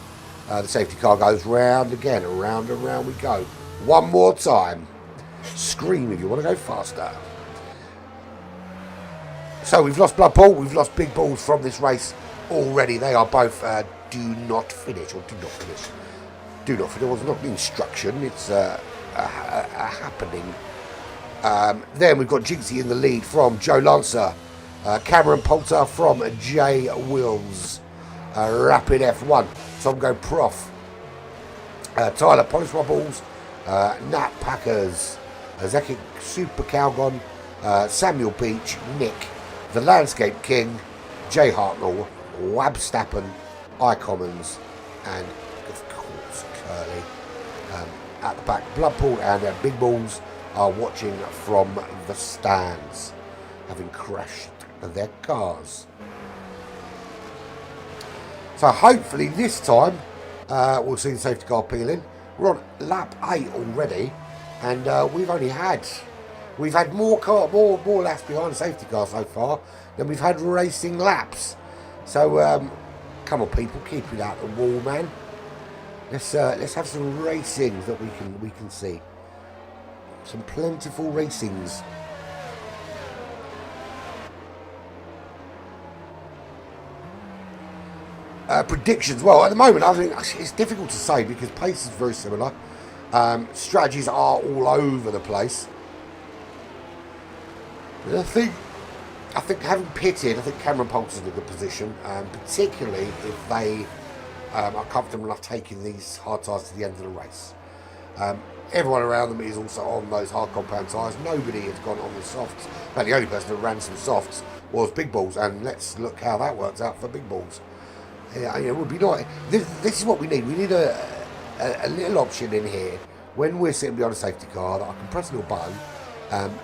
the safety car goes round again, around and round we go. One more time. Scream if you want to go faster. So we've lost Blood Pool, we've lost Big Balls from this race already. They are both do not finish, or did not finish. Do not finish, it was not an instruction, it's a happening. Then we've got Jinxie in the lead from Joe Lancer. Cameron Poulter from J Wills. Rapid F1, Tom Go Prof. Tyler Polish My Balls. Nat Packers. Zeki Super Calgon. Samuel Beach. Nick. The Landscape King. Jay Hartnell. Wabstappen. iCommons. And of course Curly. At the back, Blood Pool and Big Balls are watching from the stands, having crashed their cars. So hopefully this time we'll see the safety car peeling. We're on lap 8 already, and we've had more laps behind the safety car so far than we've had racing laps. So come on, people, keep it out the wall, man. Let's have some racing that we can see. Some plentiful racings. Predictions. Well, at the moment, I think it's difficult to say because pace is very similar. Strategies are all over the place. And I think having pitted, I think Cameron Poulter's in a good position, particularly if they are comfortable enough taking these hard tyres to the end of the race. Everyone around them is also on those hard compound tyres. Nobody has gone on the softs. But the only person that ran some softs was Big Balls, and let's look how that works out for Big Balls. Yeah, it would be nice. This is what we need. We need a little option in here when we're sitting behind a safety car that I can press a little button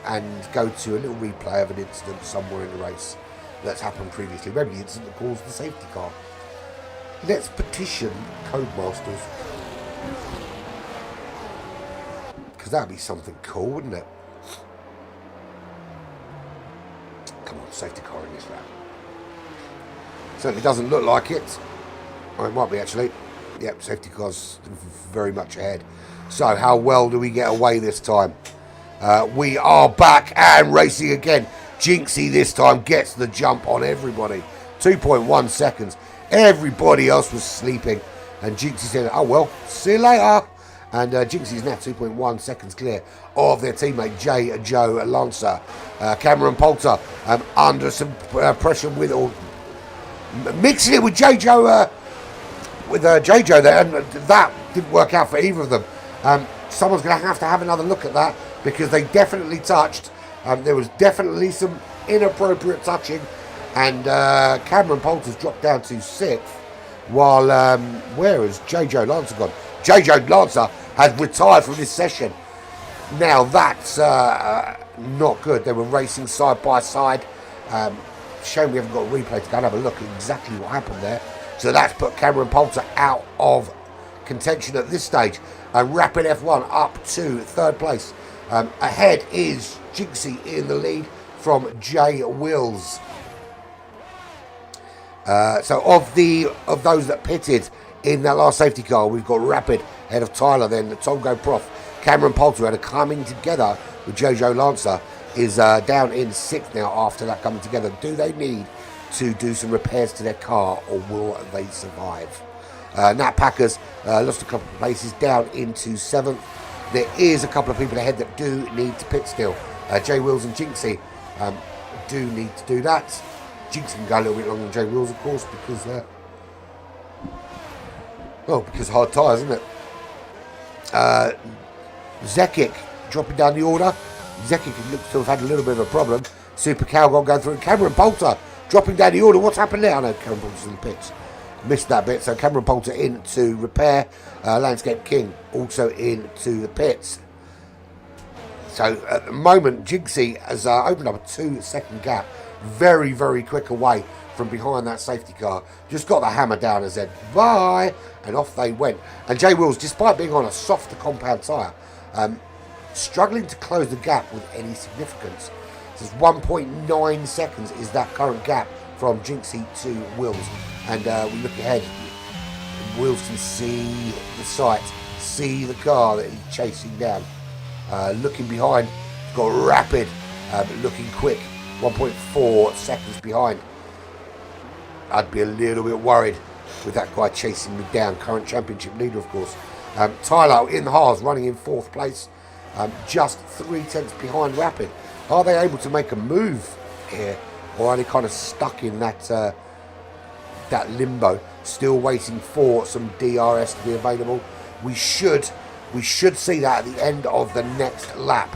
and go to a little replay of an incident somewhere in the race that's happened previously. Maybe the incident that caused the safety car. Let's petition Codemasters. Because that'd be something cool, wouldn't it? Come on, safety car in this lap. Certainly doesn't look like it. Oh, it might be actually. Yep, safety car's very much ahead. So how well do we get away this time? We are back and racing again. Jinxie this time gets the jump on everybody. 2.1 seconds. Everybody else was sleeping. And Jinxie said, oh well, see you later. And Jinxie's now 2.1 seconds clear of their teammate Joe Lancer. Cameron Poulter under some pressure with, or mixing it with J-Jo there, and that didn't work out for either of them. Someone's going to have another look at that because they definitely touched. There was definitely some inappropriate touching, and Cameron Poulter's dropped down to 6th, while where has J-Jo Lancer gone? J-Jo Lancer has retired from this session. Now that's not good. They were racing side by side. Shame we haven't got a replay to go and have a look at exactly what happened there. So that's put Cameron Poulter out of contention at this stage. Rapid F1 up to 3rd place. Ahead is Jinxie in the lead from J Wills. So of those that pitted in that last safety car, we've got Rapid ahead of Tyler, then Tom Go Prof. Cameron Poulter had coming together with J-Jo Lancer is down in 6th now after that coming together. Do they need to do some repairs to their car, or will they survive? Nat Packers lost a couple of places down into 7th. There is a couple of people ahead that do need to pit still. J Wills and Jinxie do need to do that. Jinxie can go a little bit longer than J Wills, of course, because because hard tyres, isn't it? Zekic dropping down the order. Zekic looks to have had a little bit of a problem. Super Calgon going through. Cameron Poulter dropping down the order. What's happened there? I know Cameron Poulter's in the pits. Missed that bit. So Cameron Poulter in to repair. Landscape King also into the pits. So at the moment, Jinxie has opened up a 2-second gap. Very, very quick away from behind that safety car. Just got the hammer down and said, bye. And off they went. And J Wills, despite being on a softer compound tyre, struggling to close the gap with any significance. It says 1.9 seconds is that current gap from Jinxie to Wills. And we look ahead. Wills can see the sight, see the car that he's chasing down. Looking behind, got Rapid, but looking quick, 1.4 seconds behind. I'd be a little bit worried with that guy chasing me down. Current championship leader, of course. Tyler in the Haas, running in 4th place, just 3 tenths behind Rapid. Are they able to make a move here, or are they kind of stuck in that that limbo, still waiting for some DRS to be available? We should see that at the end of the next lap,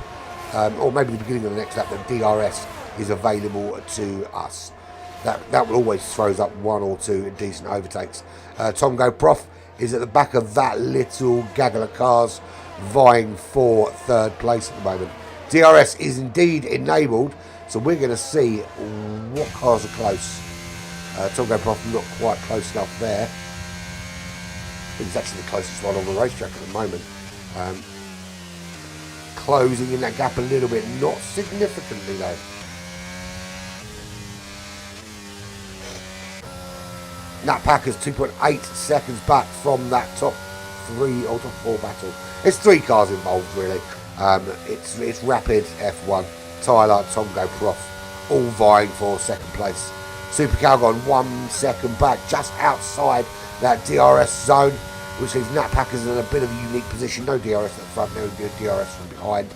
or maybe the beginning of the next lap, that DRS is available to us. That will always throws up 1 or 2 decent overtakes. Tom Go Prof is at the back of that little gaggle of cars, vying for 3rd place at the moment. DRS is indeed enabled, so we're going to see what cars are close. Tom Go Prof not quite close enough there. He's actually the closest one on the racetrack at the moment. Closing in that gap a little bit, not significantly though. Nat Packer's 2.8 seconds back from that top 3 or top 4 battle. There's 3 cars involved really. It's Rapid, F1, Tyler, Tom Go Prof, all vying for 2nd place. Super Calgon 1 second back, just outside that DRS zone, which leaves Nat Packers in a bit of a unique position. No DRS at the front, no DRS from behind.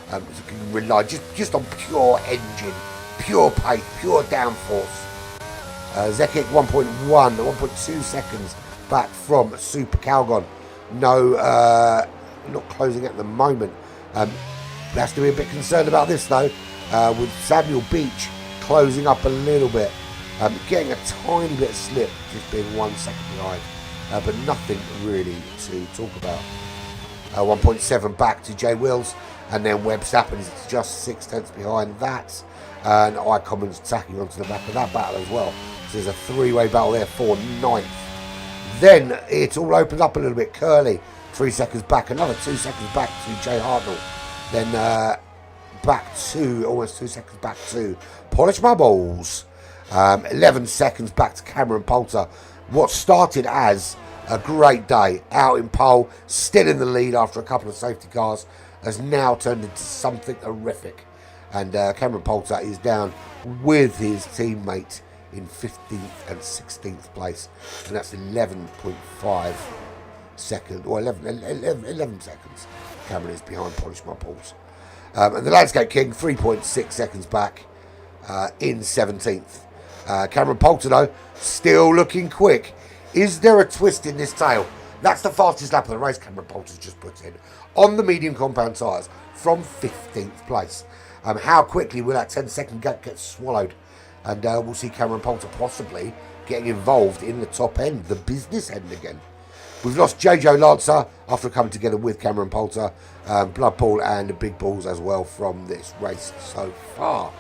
So can rely just on pure engine, pure pace, pure downforce. Zekic 1.2 seconds back from Super Calgon. No, not closing at the moment. Has to be a bit concerned about this though, with Samuel Beach closing up a little bit. Getting a tiny bit of slip, just being 1 second behind, but nothing really to talk about. 1.7 back to Jay Wills, and then Webb Stappen is just 6 tenths behind that, and iCommons tacking onto the back of that battle as well. So there's a 3-way battle there for 9th. Then it all opens up a little bit. Curly 3 seconds back, another 2 seconds back to Jay Hartnell, then back to almost 2 seconds back to Polish Marbles. 11 seconds back to Cameron Poulter. What started as a great day out in pole, still in the lead after a couple of safety cars, has now turned into something horrific. And Cameron Poulter is down with his teammate in 15th and 16th place. And that's 11.5 seconds, or 11 seconds. Cameron is behind Polish Marbles. And the Landscape King, 3.6 seconds back in 17th. Cameron Poulter, though, still looking quick. Is there a twist in this tail? That's the fastest lap of the race Cameron Poulter's just put in on the medium compound tyres from 15th place. How quickly will that 10-second gap get swallowed? And we'll see Cameron Poulter possibly getting involved in the top end, the business end again. We've lost JJ Lancer after coming together with Cameron Poulter, Bloodpool and the Big Balls as well from this race so far.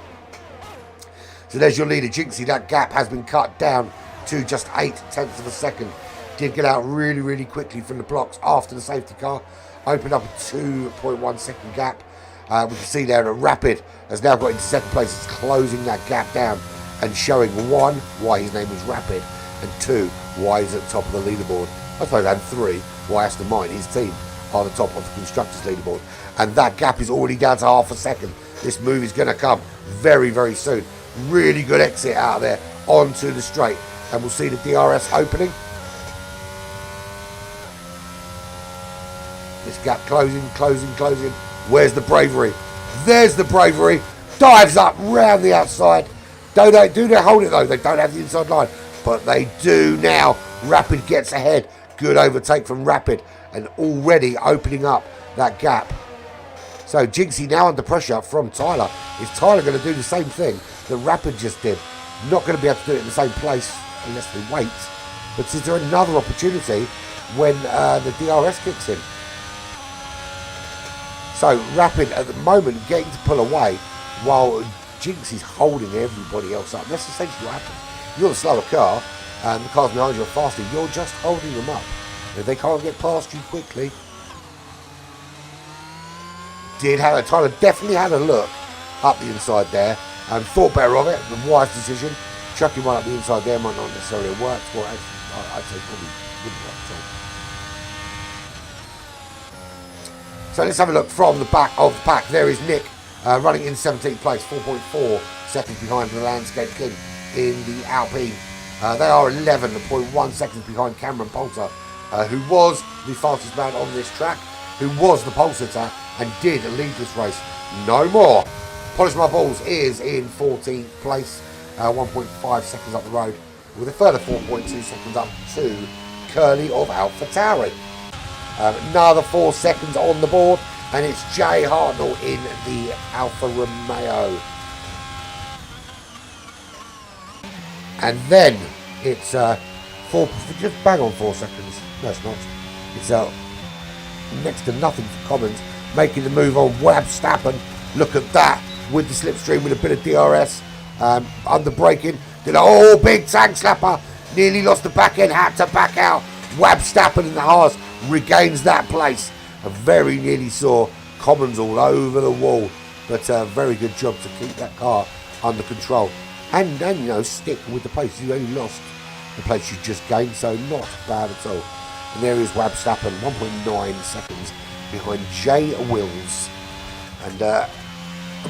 So there's your leader, Jinxie. That gap has been cut down to just 8 tenths of a second. Did get out really, really quickly from the blocks after the safety car. Opened up a 2.1 second gap. We can see there that Rapid has now got into 2nd place. It's closing that gap down and showing 1, why his name is Rapid, and 2, why he's at the top of the leaderboard. I suppose, and 3, why Aston Martin, his team, are the top of the constructors leaderboard. And that gap is already down to half a second. This move is going to come very, very soon. Really good exit out of there onto the straight, and we'll see the DRS opening. This gap closing. Where's the bravery? There's the bravery. Dives up round the outside. Do they hold it though? They don't have the inside line, but they do now. Rapid gets ahead. Good overtake from Rapid, and already opening up that gap. So Jinxie now under pressure from Tyler. Is Tyler going to do the same thing that Rapid just did? Not going to be able to do it in the same place unless they wait. But is there another opportunity when the DRS kicks in? So Rapid at the moment getting to pull away while Jinxie's holding everybody else up. That's essentially what happens. You're the slower car and the cars behind you are faster. You're just holding them up. If they can't get past you quickly. Tyler definitely had a look up the inside there and thought better of it. The wise decision. chucking one up the inside there might not necessarily have worked. Well, I'd say probably wouldn't work at all. So let's have a look from the back of the pack. There is Nick running in 17th place, 4.4 seconds behind the Landscape King in the Alpine. They are 11.1 seconds behind Cameron Poulter, who was the fastest man on this track, who was the pole sitter and did lead this race. No more. Polish My Balls is in 14th place, 1.5 seconds up the road, with a further 4.2 seconds up to Curly of AlphaTauri. Another 4 seconds on the board, and it's Jay Hartnell in the Alfa Romeo. And then it's just bang on 4 seconds. No, it's not. It's next to nothing for Commons, making the move on Webstappen. Look at that, with the slipstream, with a bit of DRS, under braking, did a big tank slapper, nearly lost the back end, had to back out. Webstappen in the Haas regains that place. Very nearly saw Commons all over the wall, but very good job to keep that car under control and you know, stick with the pace. You only lost the place you just gained, so not bad at all. And there is Webstappen, 1.9 seconds behind Jay Wills. And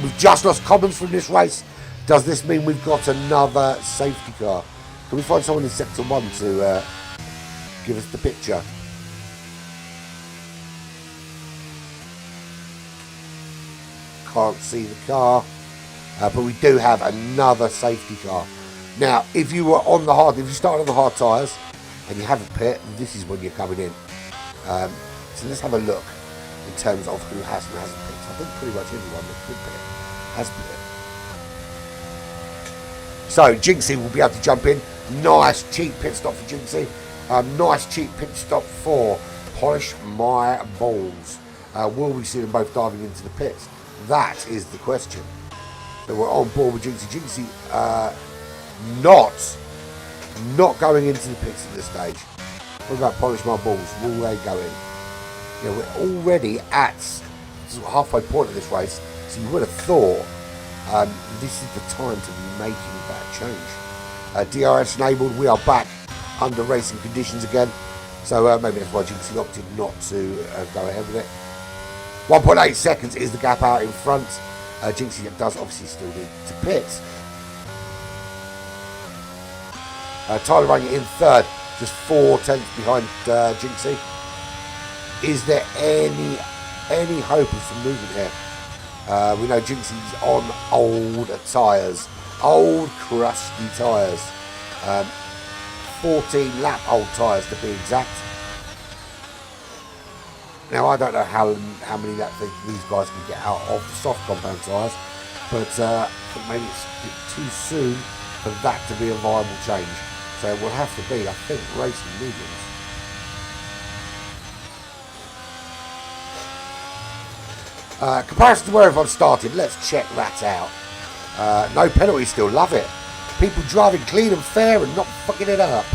we've just lost Commons from this race. Does this mean we've got another safety car? Can we find someone in sector 1 to give us the picture? Can't see the car, but we do have another safety car. Now, if you were on the hard, if you started on the hard tyres and you have a pit, this is when you're coming in. So let's have a look in terms of who has and hasn't picked. I think pretty much everyone that could pit has pit. So Jinxie will be able to jump in. Nice cheap pit stop for Jinxie. Nice cheap pit stop for Polish My Balls. Will we see them both diving into the pits? That is the question. So we're on board with Jinxie. Jinxie not going into the pits at this stage. What about Polish My Balls? Will they go in? You know, we're already at sort of halfway point of this race, so you would have thought this is the time to be making that change. DRS enabled. We are back under racing conditions again, so maybe that's why Jinxie opted not to go ahead with it. 1.8 seconds is the gap out in front. Jinxie does obviously still need to pit. Tyler running in third, just 4 tenths behind Jinxie. Is there any hope of some movement here? We know Jinxie's on old tyres, old crusty tyres, 14 lap old tyres to be exact. Now, I don't know how many laps these guys can get out of the soft compound tyres, but I think maybe it's a bit too soon for that to be a viable change. So it will have to be, I think, racing mediums. Comparison to where everyone started, let's check that out. No penalty still, love it. People driving clean and fair and not fucking it up.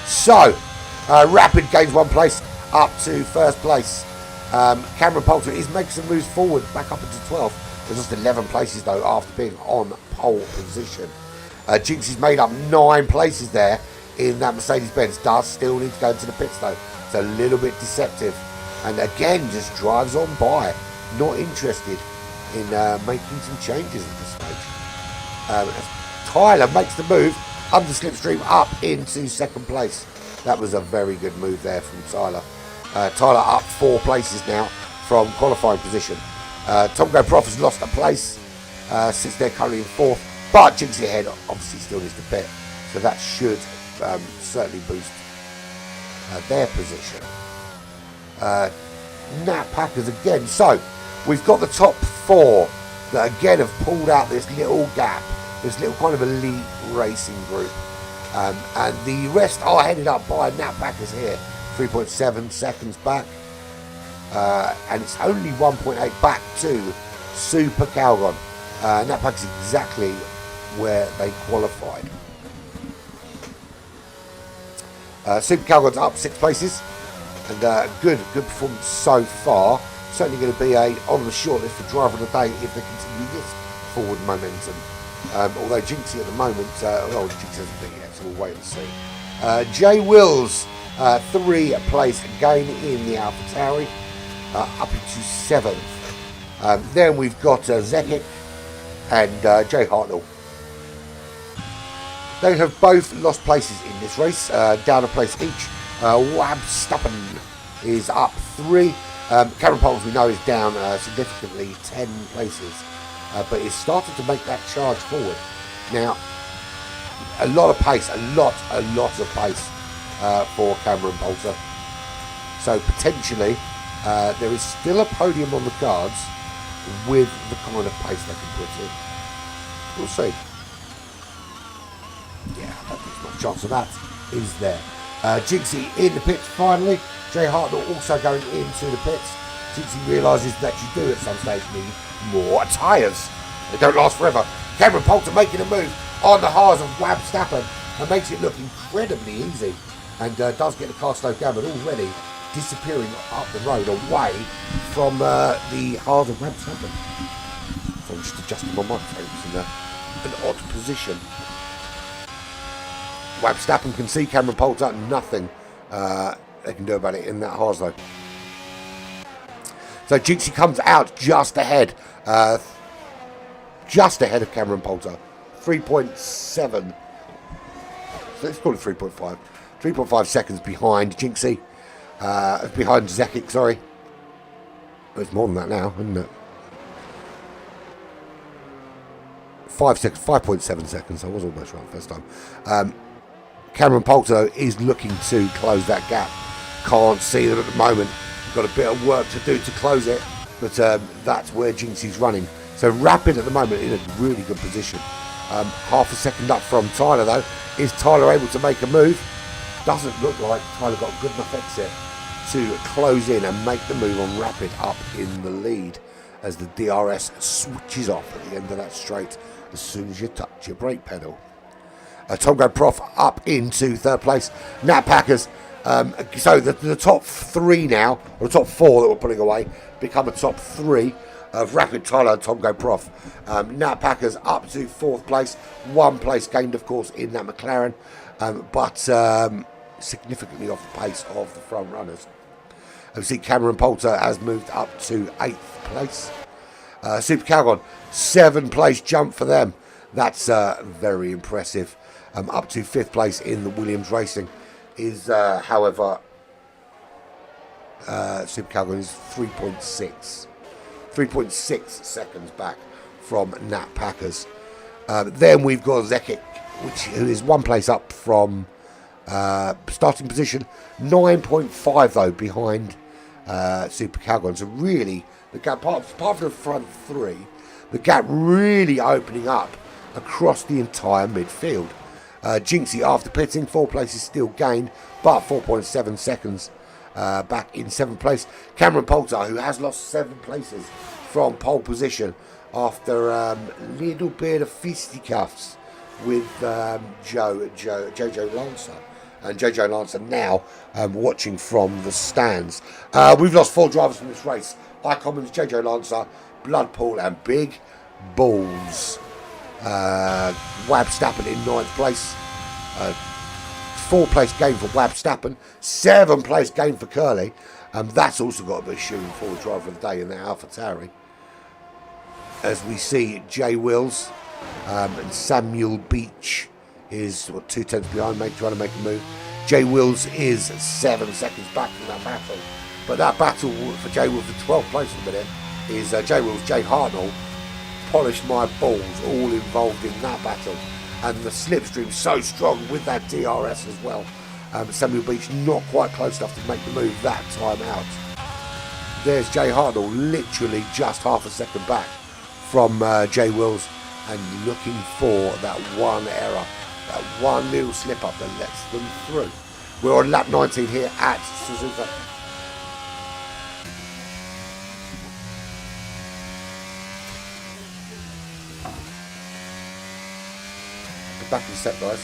So, Rapid gains 1 place up to first place. Cameron Poulter is making some moves forward, back up into 12th. There's just 11 places though after being on pole position. Jinxie's made up 9 places there in that Mercedes-Benz. Does still need to go into the pits though. It's a little bit deceptive. And again, just drives on by. Not interested in making some changes at this stage. Tyler makes the move under slipstream up into second place. That was a very good move there from Tyler. Tyler up 4 places now from qualifying position. Tom Go Prof has lost a place, sits there currently in 4th, but Jinxie ahead obviously still needs to pit, so that should certainly boost their position. Nat Packers again. So we've got the top 4 that again have pulled out this little gap, this little kind of elite racing group. And the rest are headed up by Nat Packers here, 3.7 seconds back. And it's only 1.8 back to Super Calgon. Nat Packers exactly where they qualified. Super Calgon's up 6 places. And good performance so far. Certainly going to be on the shortlist for driver of the day if they continue this forward momentum. Although Jinxie at the moment, well, Jinxie hasn't been yet, so we'll wait and see. J Wills, 3 place gain in the AlphaTauri, up into 7th. Then we've got Zekic and Jay Hartnell. They have both lost places in this race, down a place each. Wabstappen is up 3. Cameron Poles, we know, is down significantly, 10 places, but is starting to make that charge forward. Now, a lot of pace, a lot of pace for Cameron Poulter. So potentially, there is still a podium on the cards with the kind of pace they can put in. We'll see. Yeah, I don't think there's much chance of that, is there? Jinxie in the pits finally. Jay Hartnell also going into the pits. Jinxie realises that you do at some stage need more tyres. They don't last forever. Cameron Poulter making a move on the hard of Wabstappen and makes it look incredibly easy, and does get the car slowed down, but already disappearing up the road away from the hard of Wabstappen. So I'm just adjusting my microphone. It's in an odd position. Wabstappen can see Cameron Poulter, nothing they can do about it in that hard though. So Jinxie comes out just ahead of Cameron Poulter. 3.7, so let's call it 3.5. 3.5 seconds behind Jinxie, behind Zekic, sorry. It's more than that now, isn't it? 5 seconds, 5.7 seconds. I was almost right the first time. Cameron Poulter is looking to close that gap. Can't see them at the moment. Got a bit of work to do to close it, but that's where Jinxie's running. So Rapid at the moment in a really good position. Half a second up from Tyler though. Is Tyler able to make a move? Doesn't look like Tyler got a good enough exit to close in and make the move on Rapid up in the lead as the DRS switches off at the end of that straight as soon as you touch your brake pedal. Tom Go Prof up into 3rd place. Nat Packers, so the top 3 now, or the top 4 that we're pulling away, become a top 3 of Rapid, Tyler and Tom Go Prof. Nat Packers up to 4th place. 1 place gained, of course, in that McLaren, but significantly off the pace of the front runners. We see Cameron Poulter has moved up to 8th place. Super Calgon, 7th place jump for them. That's very impressive. Up to 5th place in the Williams Racing is, however, Super Calgon is 3.6 seconds back from Nat Packers. Then we've got Zekic, who is 1 place up from starting position, 9.5 though behind Super Calgon. So really, the gap, apart from the front 3, the gap really opening up across the entire midfield. Jinxie after pitting, 4 places still gained, but 4.7 seconds back in 7th place. Cameron Poulter, who has lost 7 places from pole position after little bit of fisticuffs with Jojo Lancer. And Jojo Lancer now watching from the stands. We've lost 4 drivers from this race. Icommons, Jojo Lancer, Bloodpool and Big Balls. Wabstappen in 9th place. 4 place gain for Wabstappen. 7 place gain for Curly. That's also got to be shooting for the driver of the day in the AlphaTauri. As we see Jay Wills and Samuel Beach is 2/10 behind, trying to make a move. Jay Wills is 7 seconds back from that battle. But that battle for Jay Wills, the 12th place at the minute, is Jay Wills, Jay Hartnell. Polish my balls, all involved in that battle, and the slipstream so strong with that DRS as well. Samuel Beach not quite close enough to make the move that time out. There's Jay Hartnell, literally just half a second back from Jay Wills, and looking for that one error, that one little slip up that lets them through. We're on lap 19 here at Suzuka. Back in step, guys.